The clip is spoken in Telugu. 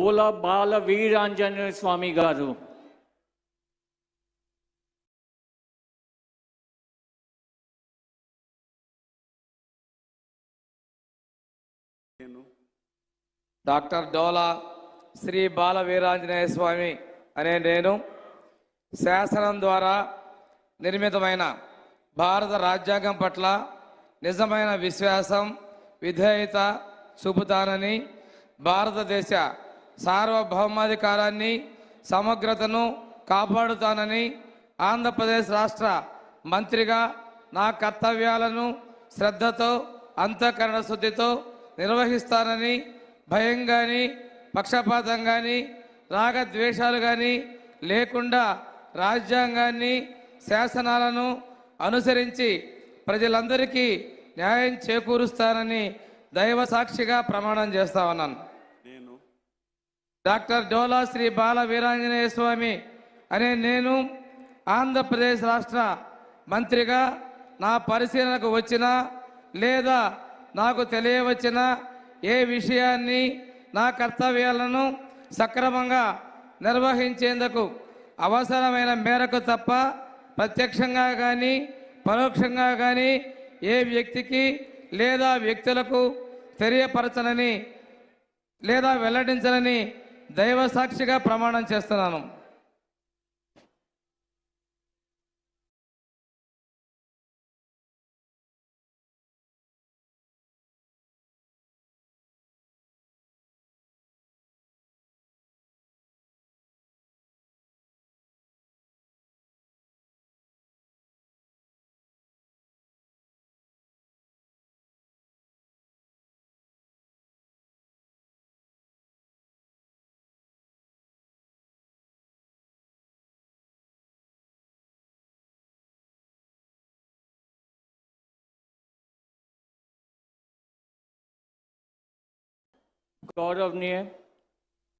ఓలా బాల వీరాంజనేయ స్వామి గారు. డాక్టర్ డోలా శ్రీ బాల వీరాంజనేయ స్వామి అనే నేను శాసనం ద్వారా నిర్మితమైన భారత రాజ్యాంగం పట్ల నిజమైన విశ్వాసం విధేయత చూపుతానని, భారతదేశ సార్వభౌమాధికారాన్ని సమగ్రతను కాపాడుతానని, ఆంధ్రప్రదేశ్ రాష్ట్ర మంత్రిగా నా కర్తవ్యాలను శ్రద్ధతో అంతఃకరణ శుద్ధితో నిర్వహిస్తానని, భయం కానీ పక్షపాతం కానీ రాగద్వేషాలు కానీ లేకుండా రాజ్యాంగాన్ని శాసనాలను అనుసరించి ప్రజలందరికీ న్యాయం చేకూరుస్తానని దైవ సాక్షిగా ప్రమాణం చేస్తా ఉన్నాను. డాక్టర్ డోలా శ్రీ బాల వీరాంజనేయ స్వామి అనే నేను ఆంధ్రప్రదేశ్ రాష్ట్ర మంత్రిగా నా పరిశీలనకు వచ్చిన లేదా నాకు తెలియవచ్చిన ఏ విషయాన్ని నా కర్తవ్యాలను సక్రమంగా నిర్వహించేందుకు అవసరమైన మేరకు తప్ప ప్రత్యక్షంగా కానీ పరోక్షంగా కానీ ఏ వ్యక్తికి లేదా వ్యక్తులకు తెలియపరచనని లేదా వెల్లడించనని దైవ సాక్షిగా ప్రమాణం చేస్తున్నాను. गौरवनीय